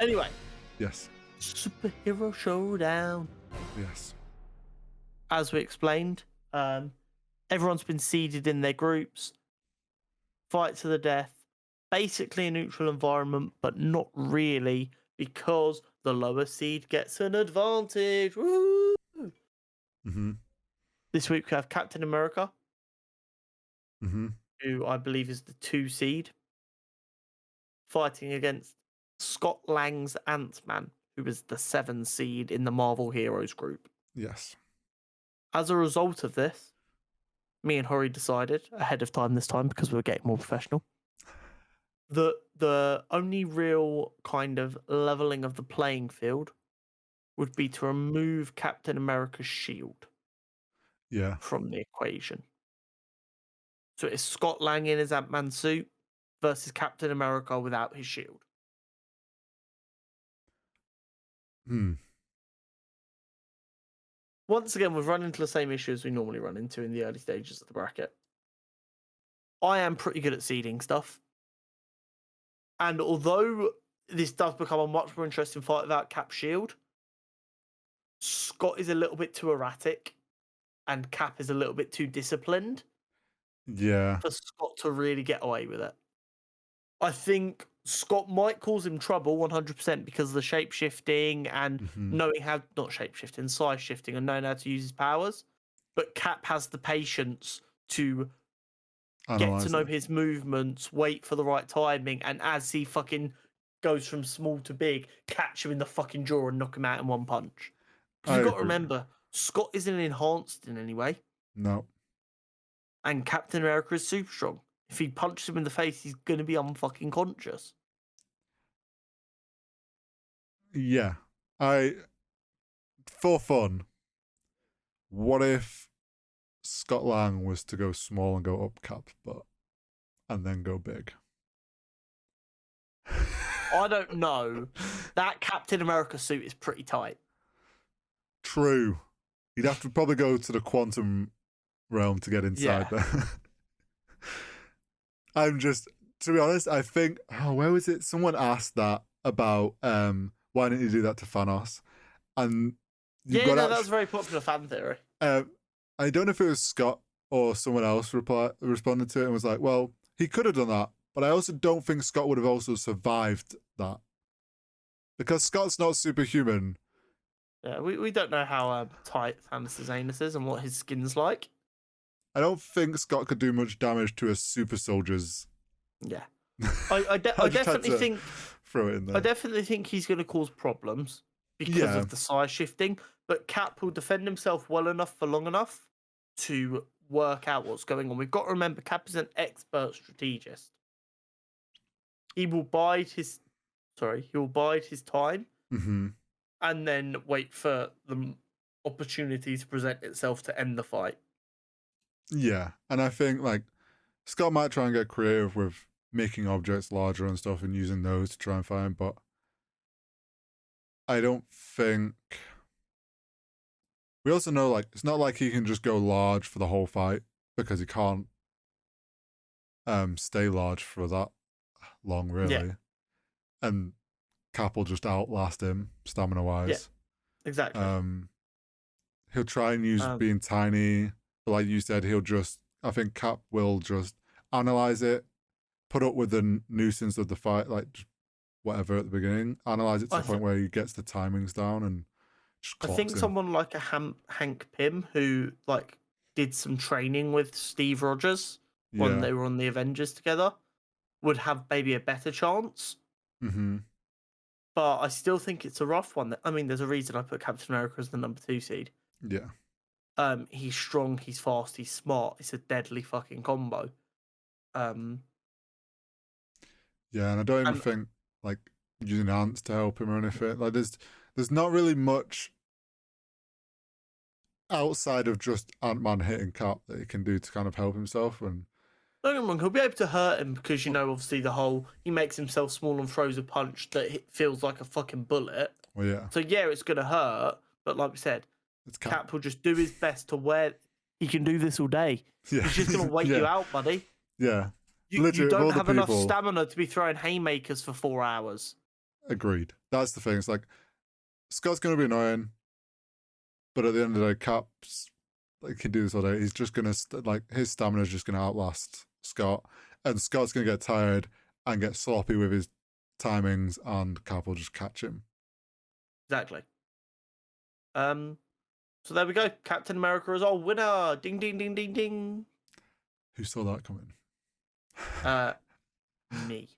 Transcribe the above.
Anyway, Yes. superhero showdown. Yes. As we explained, everyone's been seeded in their groups. Fight to the death. Basically a neutral environment, but not really, because the lower seed gets an advantage. Woo! Mm-hmm. This week we have Captain America, Mm-hmm. who I believe is the 2 seed, fighting against Scott Lang's Ant-Man, who is the 7 seed in the Marvel Heroes group. Yes. As a result of this, me and Hori decided ahead of time this time, because we were getting more professional, that the only real kind of leveling of the playing field would be to remove Captain America's shield Yeah. from the equation. So it's Scott Lang in his Ant-Man suit versus Captain America without his shield. Hmm. Once again, we've run into the same issue as we normally run into in the early stages of the bracket. I am pretty good at seeding stuff. And although this does become a much more interesting fight without Cap's shield, Scott is a little bit too erratic and Cap is a little bit too disciplined Yeah. for Scott to really get away with it. I think Scott might cause him trouble 100% because of the shape shifting and Mm-hmm. knowing how, not shape shifting, size shifting and knowing how to use his powers. But Cap has the patience to get to know his movements, wait for the right timing, and as he fucking goes from small to big, catch him in the fucking jaw and knock him out in one punch. Because you've got to remember, Scott isn't enhanced in any way. No. And Captain America is super strong. If he punches him in the face, he's going to be unfucking conscious. Yeah. For fun, what if Scott Lang was to go small and go up Cap's butt and then go big? I don't know. That Captain America suit is pretty tight. True. You'd have to probably go to the quantum realm to get inside there. To be honest, I think, where was it? Someone asked that about why didn't you do that to Thanos? And that was a very popular fan theory. I don't know if it was Scott or someone else responded to it and was like, well, he could have done that, but I also don't think Scott would have also survived that. Because Scott's not superhuman. Yeah, we don't know how tight Thanos' anus is and what his skin's like. I don't think Scott could do much damage to a super soldier's. Yeah. I definitely think throw it in there. I definitely think he's going to cause problems because of the size shifting, but Cap will defend himself well enough for long enough to work out what's going on. We've got to remember Cap is an expert strategist. He will bide his time and then wait for the opportunity to present itself to end the fight. Yeah, and I think like Scott might try and get creative with making objects larger and stuff and using those to try and find, but I don't think. We also know like it's not like he can just go large for the whole fight because he can't stay large for that long, really. Yeah. And Cap will just outlast him stamina wise. Yeah, exactly. He'll try and use being tiny, but like you said, I think Cap will just analyze it, put up with the nuisance of the fight, like just whatever at the beginning, analyze it to the point where he gets the timings down and just clocks in. Someone like a Hank Pym, who like did some training with Steve Rogers when they were on the Avengers together, would have maybe a better chance. Mm-hmm. But I still think it's a rough one. I mean, there's a reason I put Captain America as the number 2 seed. Yeah. He's strong, he's fast, he's smart. It's a deadly fucking combo. Yeah, and I don't even think like using ants to help him or anything. Like there's not really much outside of just Ant-Man hitting Cap that he can do to kind of help himself. And don't get me wrong, he'll be able to hurt him because obviously he makes himself small and throws a punch that feels like a fucking bullet. Well, yeah. So yeah, it's gonna hurt, but like we said, Cap will just do his best to where he can do this all day. Yeah. He's just gonna wait you out, buddy. Yeah. You don't have enough stamina to be throwing haymakers for 4 hours. agreed. That's the thing. It's like Scott's going to be annoying, but at the end of the day, Cap's like can do this all day. He's just going to like his stamina is just going to outlast Scott, and Scott's going to get tired and get sloppy with his timings, and Cap will just catch him. Exactly. So there we go. Captain America is our winner. Ding, ding, ding, ding, ding. Who saw that coming? Me.